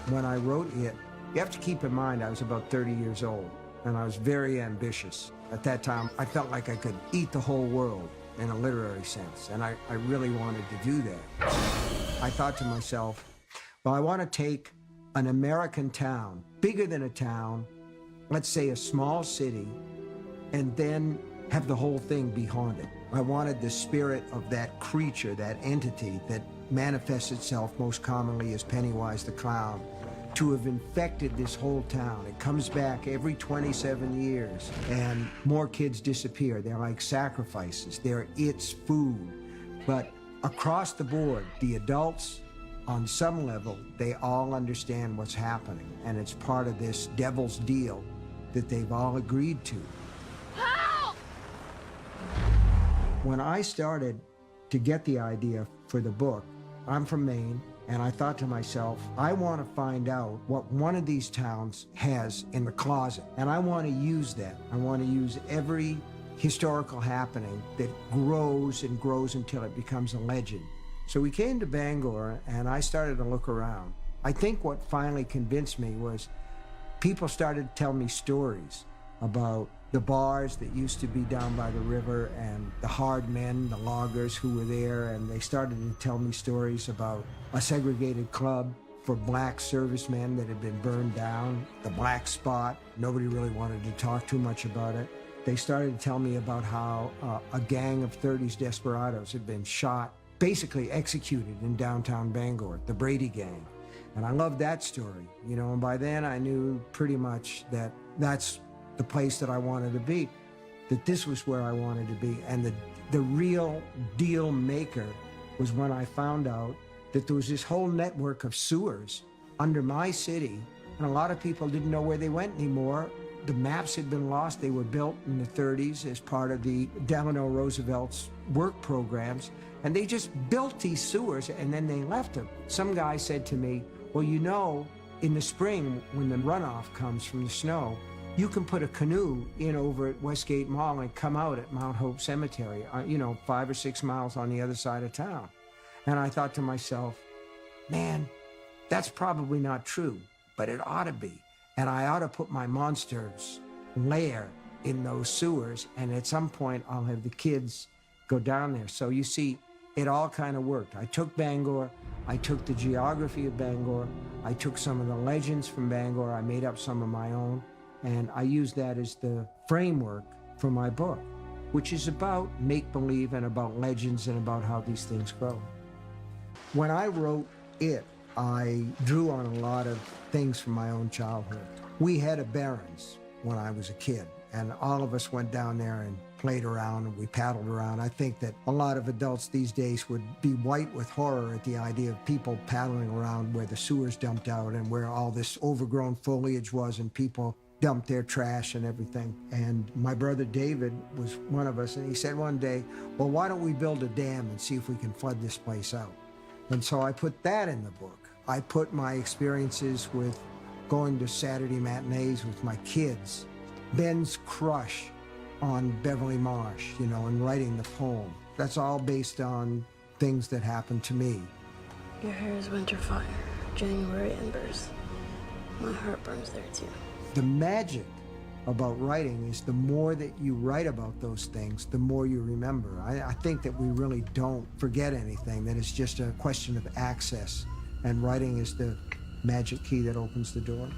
When I wrote it, you have to keep in mind I was about 30 years old, and I was very ambitious. At that time, I felt like I could eat the whole world in a literary sense, and I really wanted to do that. I thought to myself, well, I want to take an American town, bigger than a town, let's say a small city, and then have the whole thing be haunted. I wanted the spirit of that creature, that entity that manifests itself most commonly as Pennywise the Clown, to have infected this whole town. It comes back every 27 years, and more kids disappear. They're like sacrifices. They're its food. But across the board, the adults, on some level, they all understand what's happening, and it's part of this devil's deal that they've all agreed to. Help! When I started to get the idea for the book, I'm from Maine, and I thought to myself, I want to find out what one of these towns has in the closet, and I want to use that. I want to use every historical happening that grows and grows until it becomes a legend. So we came to Bangor, and I started to look around. I think what finally convinced me was people started to tell me stories about the bars that used to be down by the river and the hard men, the loggers who were there, and they started to tell me stories about a segregated club for black servicemen that had been burned down, the Black Spot. Nobody really wanted to talk too much about it. They started to tell me about how a gang of 30s desperados had been shot, basically executed in downtown Bangor, the Brady Gang. And I loved that story, you know, and by then I knew pretty much that that's the place that I wanted to be, that this was where I wanted to be. And the real deal maker was when I found out that there was this whole network of sewers under my city, and a lot of people didn't know where they went anymore. The maps had been lost. They were built in the 30s as part of the Delano Roosevelt's work programs, and they just built these sewers and then they left them. Some guy said to me, well, you know, in the spring when the runoff comes from the snow, you can put a canoe in over at Westgate Mall and come out at Mount Hope Cemetery, you know, 5 or 6 miles on the other side of town. And I thought to myself, man, that's probably not true, but it ought to be. And I ought to put my monster's lair in those sewers, and at some point I'll have the kids go down there. So you see, it all kind of worked. I took Bangor, I took the geography of Bangor, I took some of the legends from Bangor, I made up some of my own, and I used that as the framework for my book, which is about make-believe and about legends and about how these things grow. When I wrote it, I drew on a lot of things from my own childhood. We had a Barron's when I was a kid, and all of us went down there and played around and we paddled around. I think that a lot of adults these days would be white with horror at the idea of people paddling around where the sewers dumped out and where all this overgrown foliage was and people dumped their trash and everything. And my brother David was one of us, and he said one day, well, why don't we build a dam and see if we can flood this place out? And so I put that in the book. I put my experiences with going to Saturday matinees with my kids, Ben's crush on Beverly Marsh, you know, and writing the poem. That's all based on things that happened to me. Your hair is winter fire, January embers. My heart burns there too. The magic about writing is the more that you write about those things, the more you remember. I think that we really don't forget anything, that it's just a question of access, and writing is the magic key that opens the door.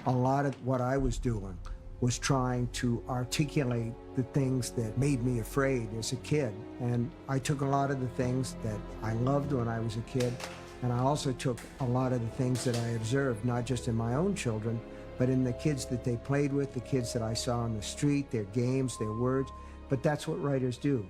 A lot of what I was doing was trying to articulate the things that made me afraid as a kid. And I took a lot of the things that I loved when I was a kid, and I also took a lot of the things that I observed, not just in my own children, but in the kids that they played with, the kids that I saw on the street, their games, their words. But that's what writers do.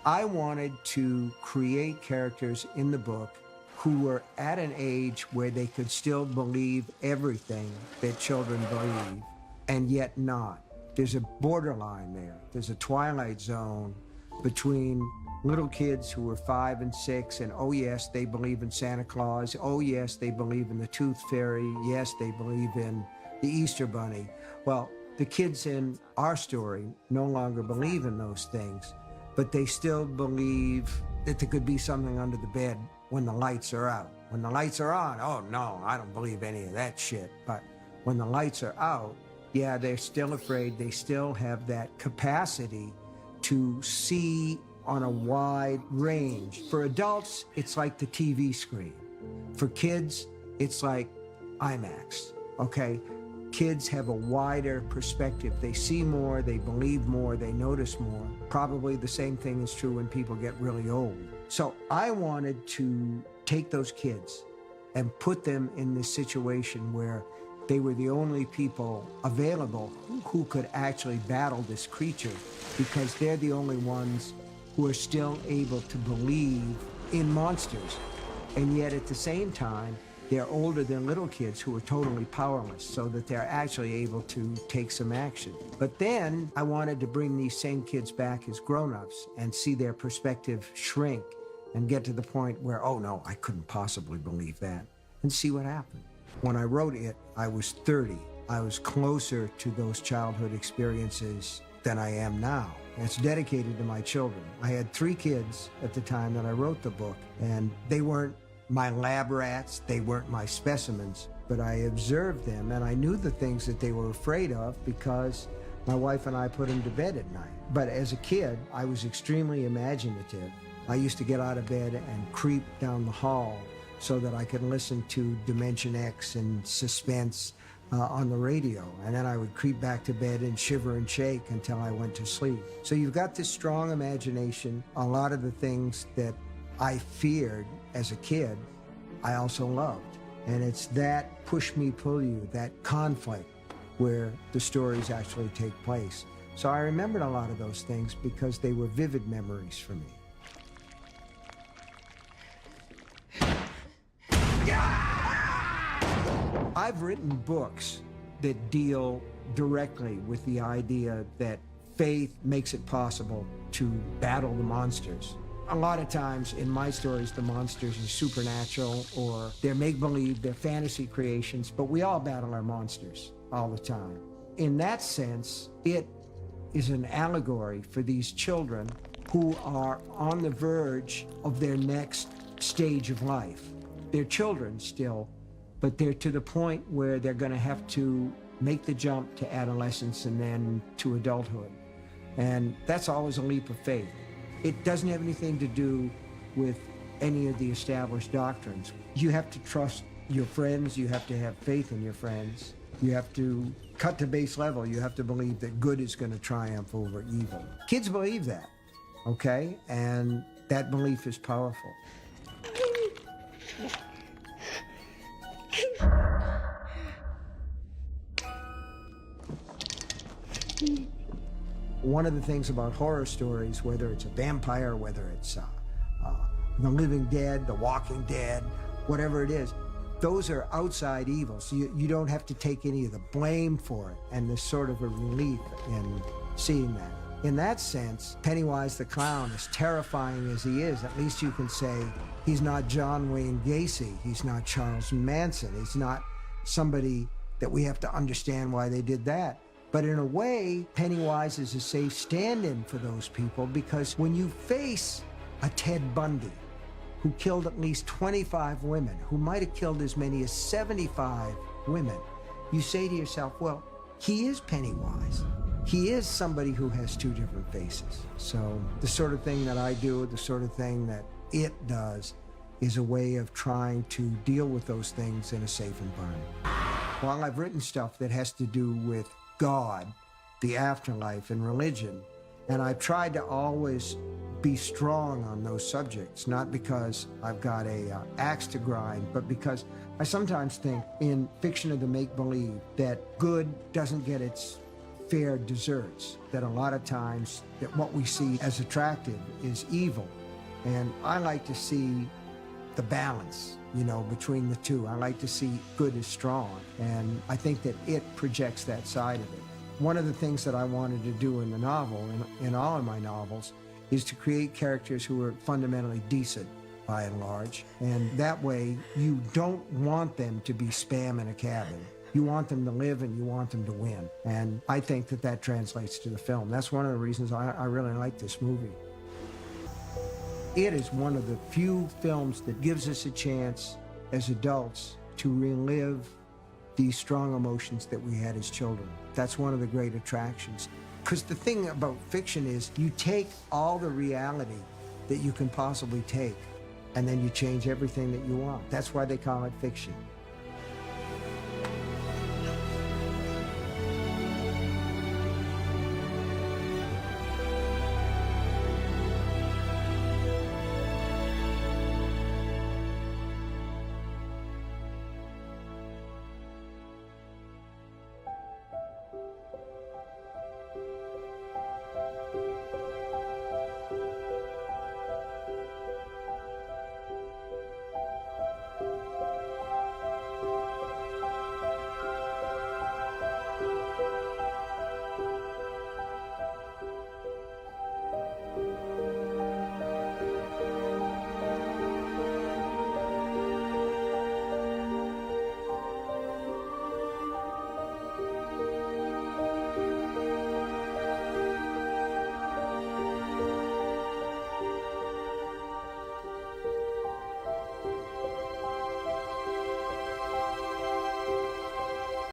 I wanted to create characters in the book who were at an age where they could still believe everything that children believe, and yet not. There's a borderline there. There's a twilight zone between little kids who were 5 and 6, and oh yes, they believe in Santa Claus. Oh yes, they believe in the Tooth Fairy. Yes, they believe in the Easter Bunny. Well, The kids in our story no longer believe in those things, but they still believe that there could be something under the bed when the lights are out. When the lights are on, oh no, I don't believe any of that shit. But when the lights are out, yeah, they're still afraid. They still have that capacity to see on a wide range. For adults, it's like the TV screen. For kids, it's like IMAX, okay? Kids have a wider perspective. They see more, they believe more, they notice more. Probably the same thing is true when people get really old. So I wanted to take those kids and put them in this situation where they were the only people available who could actually battle this creature, because they're the only ones who are still able to believe in monsters. And yet at the same time, they're older than little kids who are totally powerless, so that they're actually able to take some action. But then I wanted to bring these same kids back as grown-ups and see their perspective shrink and get to the point where, oh no, I couldn't possibly believe that, and see what happened. When I wrote it, I was 30. I was closer to those childhood experiences than I am now. It's dedicated to my children. I had 3 kids at the time that I wrote the book, and they weren't my lab rats, they weren't my specimens, but I observed them and I knew the things that they were afraid of because my wife and I put them to bed at night. But as a kid, I was extremely imaginative. I used to get out of bed and creep down the hall so that I could listen to Dimension X and Suspense on the radio. And then I would creep back to bed and shiver and shake until I went to sleep. So you've got this strong imagination. A lot of the things that I feared as a kid, I also loved. And it's that push me, pull you, that conflict where the stories actually take place. So I remembered a lot of those things because they were vivid memories for me. I've written books that deal directly with the idea that faith makes it possible to battle the monsters. A lot of times in my stories, the monsters are supernatural or they're make-believe, they're fantasy creations, but we all battle our monsters all the time. In that sense, it is an allegory for these children who are on the verge of their next stage of life. They're children still, but they're to the point where they're going to have to make the jump to adolescence and then to adulthood. And that's always a leap of faith. It doesn't have anything to do with any of the established doctrines. You have to trust your friends. You have to have faith in your friends. You have to cut to base level. You have to believe that good is going to triumph over evil. Kids believe that, okay? And that belief is powerful. One of the things about horror stories, whether it's a vampire, whether it's the living dead, the walking dead, whatever it is, those are outside evils. So you don't have to take any of the blame for it, and there's sort of a relief in seeing that. In that sense, Pennywise the Clown, as terrifying as he is, at least you can say he's not John Wayne Gacy, he's not Charles Manson, he's not somebody that we have to understand why they did that. But in a way, Pennywise is a safe stand-in for those people, because when you face a Ted Bundy, who killed at least 25 women, who might have killed as many as 75 women, you say to yourself, well, he is Pennywise. He is somebody who has 2 different faces. So the sort of thing that I do, the sort of thing that it does, is a way of trying to deal with those things in a safe environment. While I've written stuff that has to do with God, the afterlife, and religion, and I've tried to always be strong on those subjects, not because I've got a axe to grind, but because I sometimes think in fiction of the make-believe that good doesn't get its fair deserts, that a lot of times that what we see as attractive is evil. And I like to see the balance, you know, between the two. I like to see good is strong, and I think that it projects that side of it. One of the things that I wanted to do in the novel, in all of my novels, is to create characters who are fundamentally decent, by and large, and that way you don't want them to be spam in a cabin. You want them to live and you want them to win. And I think that that translates to the film. That's one of the reasons I really like this movie. It is one of the few films that gives us a chance as adults to relive these strong emotions that we had as children. That's one of the great attractions. Because the thing about fiction is you take all the reality that you can possibly take, and then you change everything that you want. That's why they call it fiction.